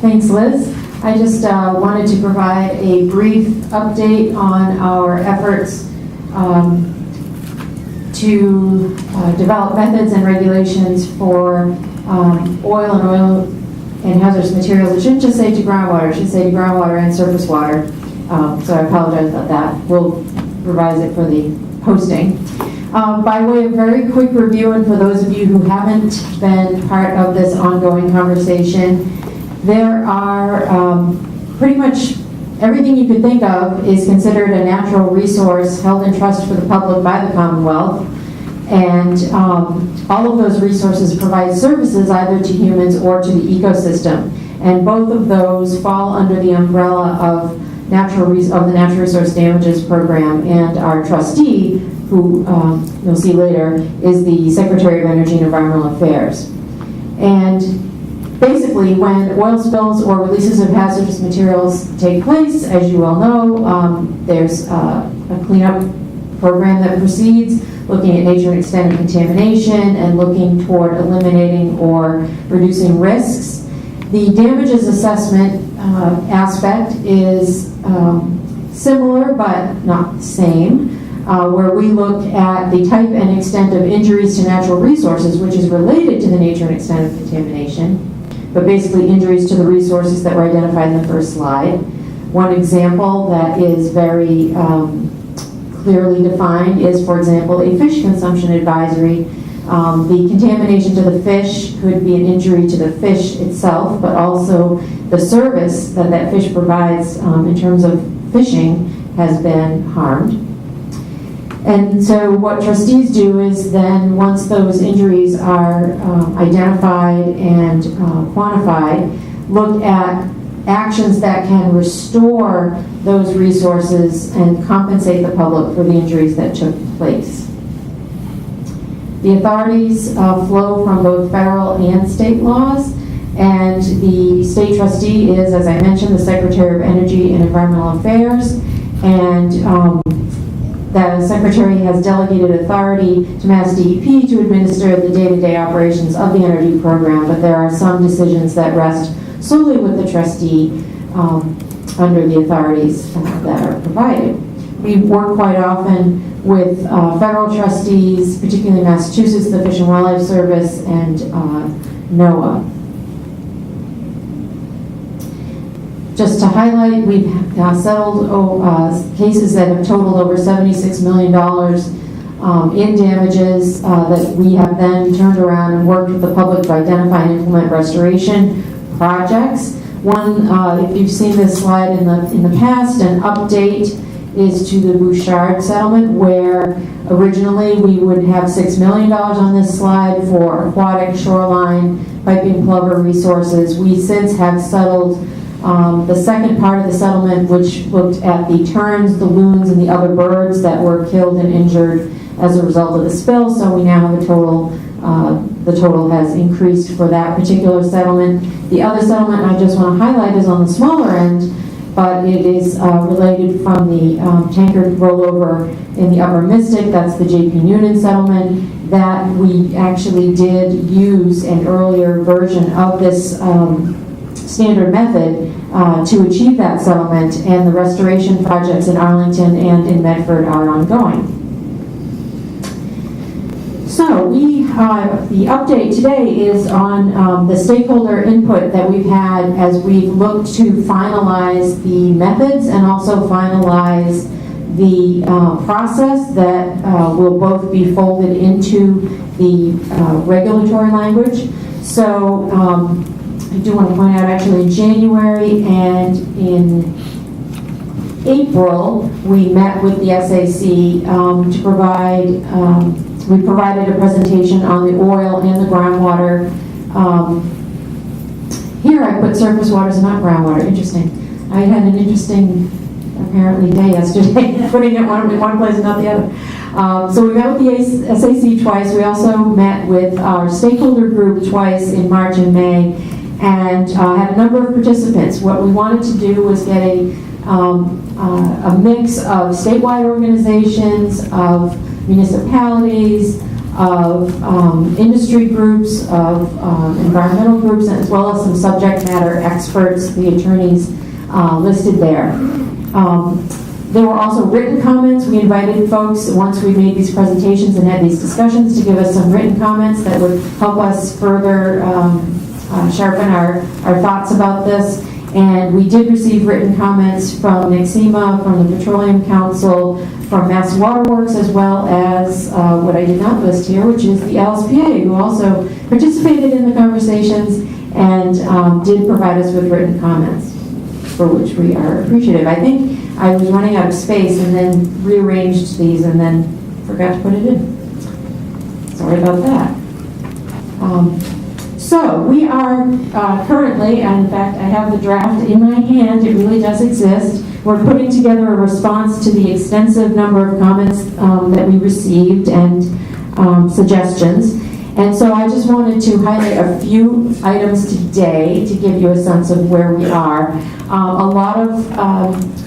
Thanks, Liz. I just wanted to provide a brief update on our efforts to develop methods and regulations for oil and hazardous materials. It shouldn't just say to groundwater, it should say to groundwater and surface water. So I apologize about that. We'll revise it for the posting. By way of very quick review, and for those of you who haven't been part of this ongoing conversation, there are pretty much everything you could think of is considered a natural resource held in trust for the public by the Commonwealth. And all of those resources provide services either to humans or to the ecosystem. And both of those fall under the umbrella of the Natural Resource Damages Program. And our trustee, who you'll see later, is the Secretary of Energy and Environmental Affairs. And basically, when oil spills or releases of hazardous materials take place, as you all know, there's a cleanup program that proceeds, looking at nature and extent of contamination and looking toward eliminating or reducing risks. The damages assessment aspect is similar but not the same, where we look at the type and extent of injuries to natural resources, which is related to the nature and extent of contamination, but basically injuries to the resources that were identified in the first slide. One example that is very clearly defined is, for example, a fish consumption advisory. The contamination to the fish could be an injury to the fish itself, but also the service that that fish provides in terms of fishing has been harmed. And so what trustees do is then, once those injuries are identified and quantified, look at actions that can restore those resources and compensate the public for the injuries that took place. The authorities flow from both federal and state laws, and the state trustee is, as I mentioned, the Secretary of Energy and Environmental Affairs, and the Secretary has delegated authority to MassDEP to administer the day-to-day operations of the NRD program, but there are some decisions that rest solely with the trustee under the authorities that are provided. We work quite often with federal trustees, particularly Massachusetts, the Fish and Wildlife Service, and NOAA. Just to highlight, we've settled cases that have totaled over $76 million in damages that we have then turned around and worked with the public to identify and implement restoration projects. One, if you've seen this slide in the past, an update is to the Bouchard settlement, where originally we would have $6 million on this slide for aquatic, shoreline, piping, plover resources. We since have settled the second part of the settlement, which looked at the terns, the loons, and the other birds that were killed and injured as a result of the spill. So we now have a total, the total has increased for that particular settlement. The other settlement I just want to highlight is on the smaller end, but it is related from the tanker rollover in the Upper Mystic. That's the J.P. Noonan settlement that we actually did use an earlier version of this standard method to achieve that settlement, and the restoration projects in Arlington and in Medford are ongoing. So the update today is on the stakeholder input that we've had as we've looked to finalize the methods and also finalize the process that will both be folded into the regulatory language. So I do want to point out, actually, in January and in April, we met with the SAC to provide we provided a presentation on the oil and the groundwater. Here I put surface waters and not groundwater. Interesting. I had an interesting, apparently, day yesterday, putting it in one place and not the other. So we met with the SAC twice. We also met with our stakeholder group twice in March and May, and had a number of participants. What we wanted to do was get a mix of statewide organizations, of municipalities, of industry groups, of environmental groups, as well as some subject matter experts, the attorneys listed there. There were also written comments. We invited folks, once we made these presentations and had these discussions, to give us some written comments that would help us further sharpen our thoughts about this. And we did receive written comments from NXEMA, from the Petroleum Council, from Mass Waterworks, as well as what I did not list here, which is the LSPA, who also participated in the conversations and did provide us with written comments, for which we are appreciative. I think I was running out of space and then rearranged these and then forgot to put it in. Sorry about that. So we are currently, and in fact I have the draft in my hand, it really does exist. We're putting together a response to the extensive number of comments that we received and suggestions. And so I just wanted to highlight a few items today to give you a sense of where we are. A lot of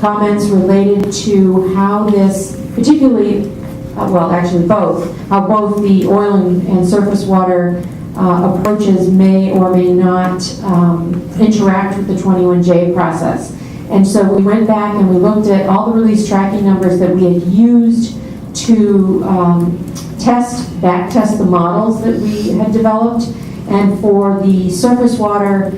comments related to how this, particularly, well actually both, how both the oil and surface water approaches may or may not interact with the 21J process. And so we went back and we looked at all the release tracking numbers that we had used to back test the models that we had developed. And for the surface water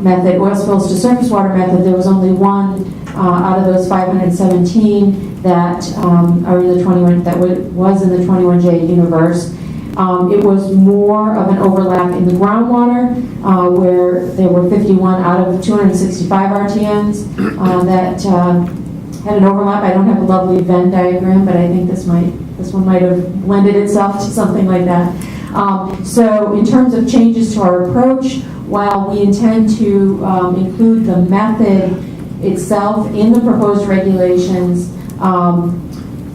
method, oil spills to surface water method, there was only one out of those 517 that are in the 21, that was in the 21J universe. It was more of an overlap in the groundwater, where there were 51 out of 265 RTMs that had an overlap. I don't have a lovely Venn diagram, but I think this one might have lended itself to something like that. So in terms of changes to our approach, while we intend to include the method itself in the proposed regulations,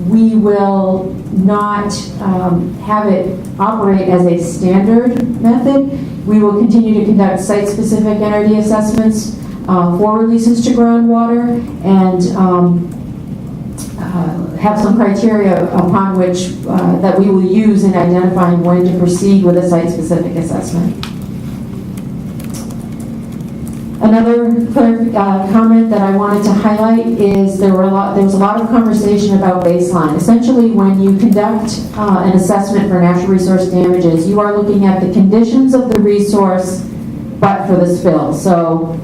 we will not have it operate as a standard method. We will continue to conduct site-specific NRD assessments for releases to groundwater and have some criteria upon which that we will use in identifying when to proceed with a site-specific assessment. Another comment that I wanted to highlight is there was a lot of conversation about baseline. Essentially, when you conduct an assessment for natural resource damages, you are looking at the conditions of the resource, but for the spill. So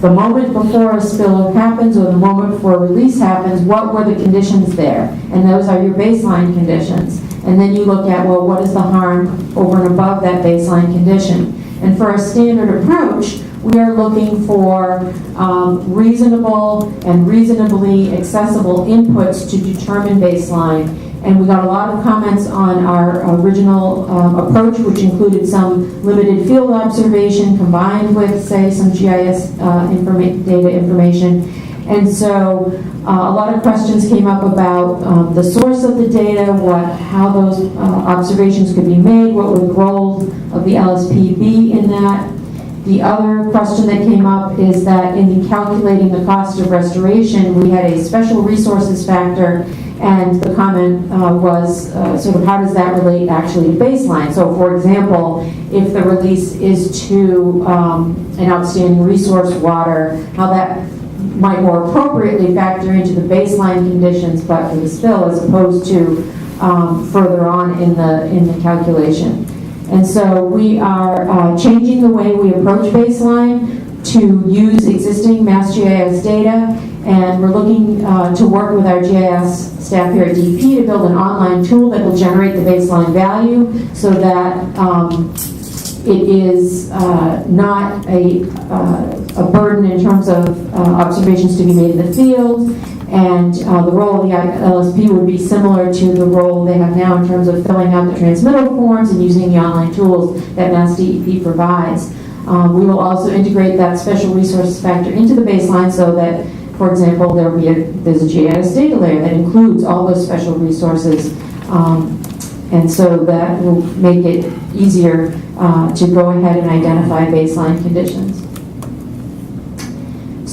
the moment before a spill happens or the moment before a release happens, what were the conditions there? And those are your baseline conditions. And then you look at, well, what is the harm over and above that baseline condition? And for a standard approach, we are looking for reasonable and reasonably accessible inputs to determine baseline. And we got a lot of comments on our original approach, which included some limited field observation combined with, say, some GIS data information. And so a lot of questions came up about the source of the data, how those observations could be made, what would the role of the LSP be in that. The other question that came up is that in calculating the cost of restoration, we had a special resources factor, and the comment was sort of how does that relate actually to baseline? So for example, if the release is to an outstanding resource water, how that might more appropriately factor into the baseline conditions but for the spill as opposed to further on in the calculation. And so we are changing the way we approach baseline to use existing MassGIS data, and we're looking to work with our GIS staff here at DEP to build an online tool that will generate the baseline value so that it is not a burden in terms of observations to be made in the field. And the role of the LSP would be similar to the role they have now in terms of filling out the transmittal forms and using the online tools that MassDEP provides. We will also integrate that special resources factor into the baseline so that, for example, there's a GIS data layer that includes all those special resources. And so that will make it easier to go ahead and identify baseline conditions.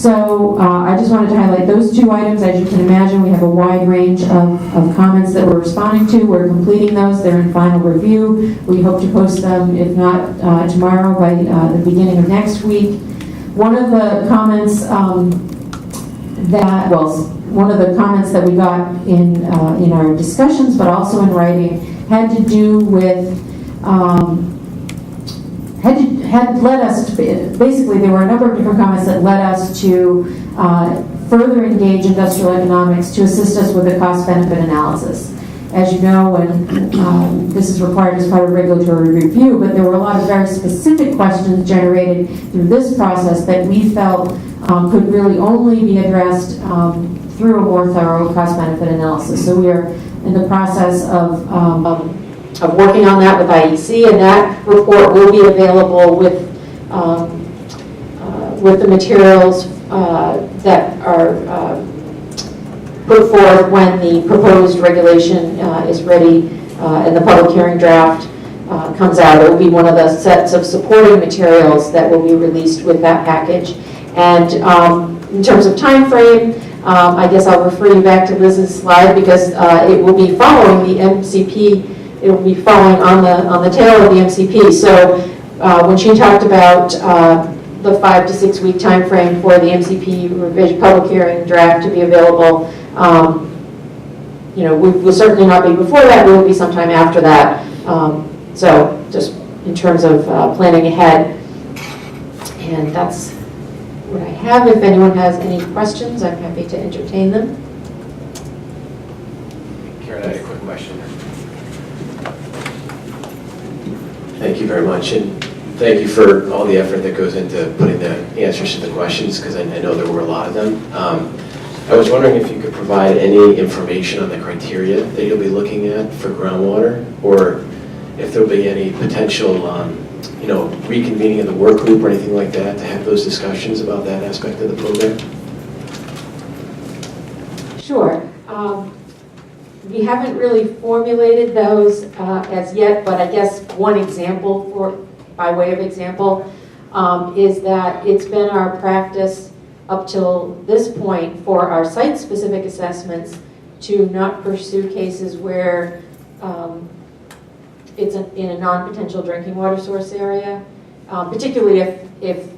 So I just wanted to highlight those two items. As you can imagine, we have a wide range of comments that we're responding to. We're completing those. They're in final review. We hope to post them, if not tomorrow, by the beginning of next week. One of the comments one of the comments that we got in our discussions, but also in writing, had to do with had led us to, basically there were a number of different comments that led us to further engage industrial economics to assist us with the cost-benefit analysis. As you know, when this is required as part of regulatory review, but there were a lot of very specific questions generated through this process that we felt could really only be addressed through a more thorough cost-benefit analysis. So we are in the process of working on that with IEC, and that report will be available with the materials that are put forth when the proposed regulation is ready and the public hearing draft comes out. It will be one of the sets of supporting materials that will be released with that package. And in terms of time frame, I guess I'll refer you back to Liz's slide because it will be following the MCP. It will be following on the tail of the MCP. So when she talked about the 5 to 6 week time frame for the MCP revision public hearing draft to be available, we will certainly not be before that. We will be sometime after that. So just in terms of planning ahead, and that's what I have. If anyone has any questions, I'm happy to entertain them. Karen, I had a quick question. Thank you very much, and thank you for all the effort that goes into putting the answers to the questions, because I know there were a lot of them. I was wondering if you could provide any information on the criteria that you'll be looking at for groundwater, or if there'll be any potential, reconvening of the work group or anything like that to have those discussions about that aspect of the program. Sure. We haven't really formulated those as yet, but I guess one example, by way of example, is that it's been our practice up till this point for our site-specific assessments to not pursue cases where it's in a non-potential drinking water source area, particularly if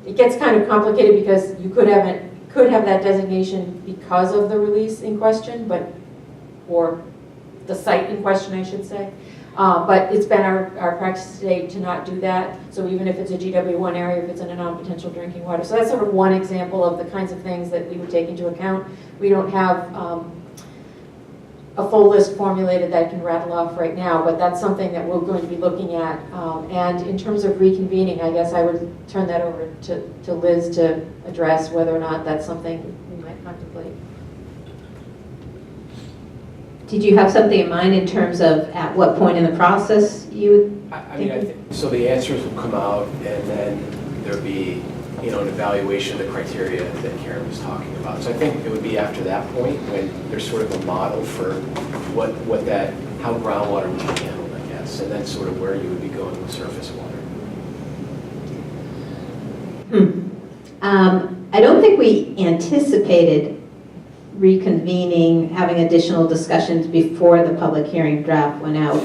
it gets kind of complicated because you could have that designation because of the release in question, or the site in question, I should say. But it's been our practice today to not do that. So even if it's a GW1 area, if it's in a non-potential drinking water. So that's sort of one example of the kinds of things that we would take into account. We don't have a full list formulated that I can rattle off right now, but that's something that we're going to be looking at. And in terms of reconvening, I guess I would turn that over to Liz to address whether or not that's something we might contemplate. Did you have something in mind in terms of at what point in the process you would I think so. The answers will come out, and then there'll be an evaluation of the criteria that Karen was talking about. So I think it would be after that point when there's sort of a model for how groundwater would be handled, I guess, and that's sort of where you would be going with surface water. I don't think we anticipated reconvening, having additional discussions before the public hearing draft went out,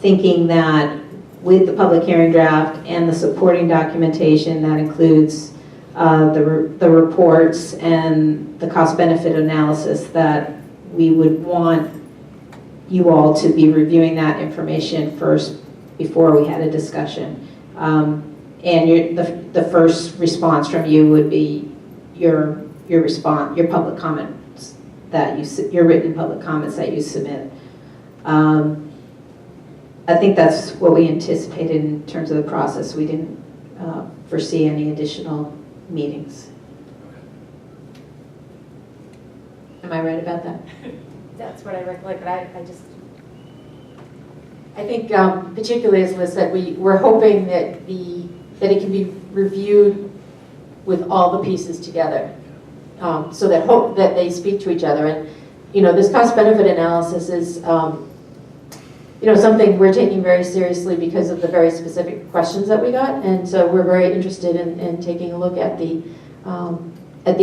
thinking that with the public hearing draft and the supporting documentation that includes the reports and the cost-benefit analysis, that we would want you all to be reviewing that information first before we had a discussion. And the first response from you would be your public comments your written public comments that you submit. I think that's what we anticipated in terms of the process. We didn't foresee any additional meetings. Am I right about that? That's what I recollect, but I think particularly as Liz said, we're hoping that it can be reviewed with all the pieces together, so that they speak to each other. And this cost-benefit analysis is something we're taking very seriously because of the very specific questions that we got. And so we're very interested in taking a look at the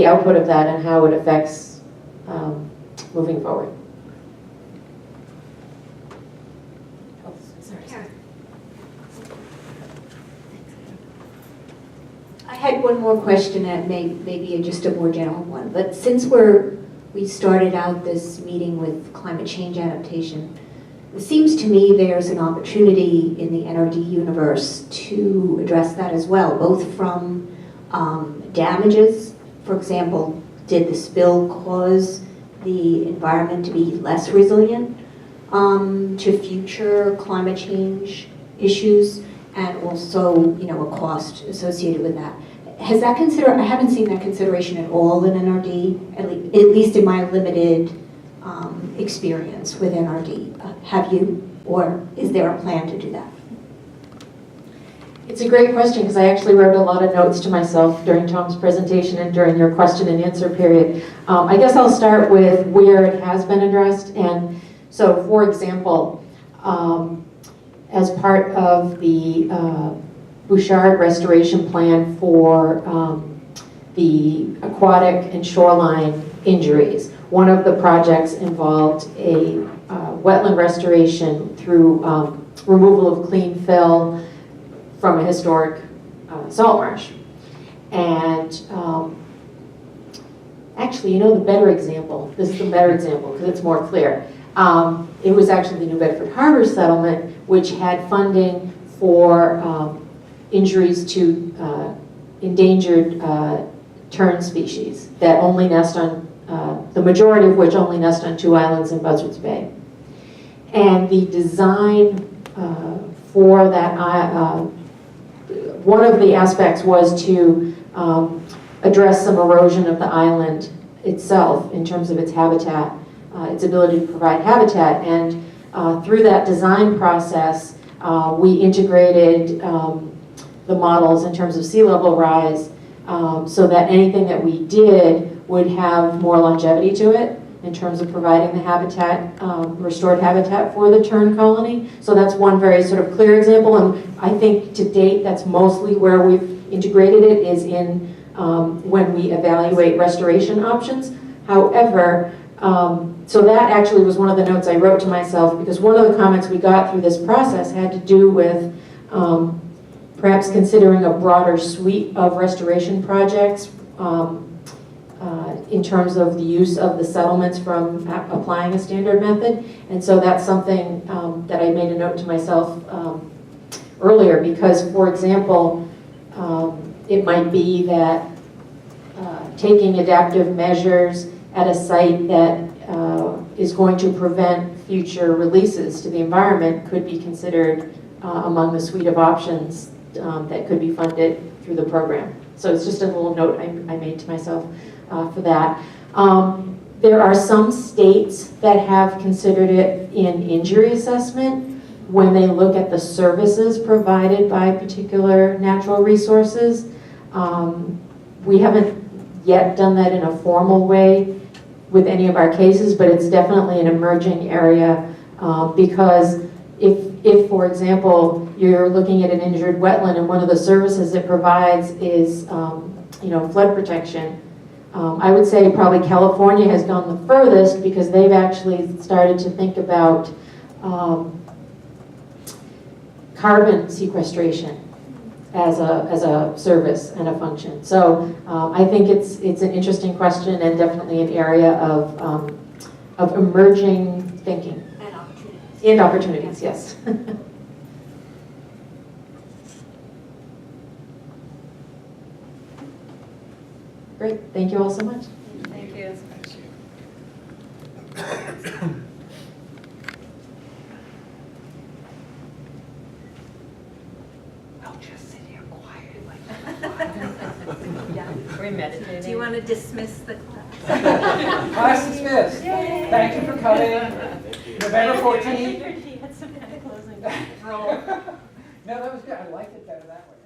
output of that and how it affects moving forward. I had one more question, and maybe just a more general one. But since we started out this meeting with climate change adaptation, it seems to me there's an opportunity in the NRD universe to address that as well, both from damages. For example, did the spill cause the environment to be less resilient to future climate change issues, and also, a cost associated with that? Has that I haven't seen that consideration at all in NRD, at least in my limited experience with NRD. Have you, or is there a plan to do that? It's a great question, because I actually wrote a lot of notes to myself during Tom's presentation and during your question and answer period. I guess I'll start with where it has been addressed. And so, for example, as part of the Bouchard restoration plan for the aquatic and shoreline injuries, one of the projects involved a wetland restoration through removal of clean fill from a historic salt marsh. And actually, the better example, this is the better example because it's more clear. It was actually the New Bedford Harbor settlement, which had funding for injuries to endangered tern species that only nest on, the majority of which only nest on 2 islands in Buzzards Bay. And the design for that, one of the aspects was to address some erosion of the island itself in terms of its habitat, its ability to provide habitat. And through that design process, we integrated the models in terms of sea level rise, so that anything that we did would have more longevity to it in terms of providing the habitat, restored habitat for the tern colony. So that's one very sort of clear example, and I think to date that's mostly where we've integrated it, is in when we evaluate restoration options. However, so that actually was one of the notes I wrote to myself, because one of the comments we got through this process had to do with perhaps considering a broader suite of restoration projects in terms of the use of the settlements from applying a standard method. And so that's something that I made a note to myself earlier, because, for example, it might be that taking adaptive measures at a site that is going to prevent future releases to the environment could be considered among the suite of options that could be funded through the program. So it's just a little note I made to myself for that. There are some states that have considered it in injury assessment when they look at the services provided by particular natural resources. We haven't yet done that in a formal way with any of our cases, but it's definitely an emerging area, because if, for example, you're looking at an injured wetland and one of the services it provides is, flood protection, I would say probably California has gone the furthest, because they've actually started to think about carbon sequestration as a service and a function. So I think it's an interesting question, and definitely an area of emerging thinking. And opportunities. And opportunities, yes. Great, thank you all so much. Thank you. I'll just sit here quietly. We're meditating. Do you want to dismiss the class? Class dismissed. Thank you for coming. November 14th. He had some kind of closing No, that was good. I liked it better that way.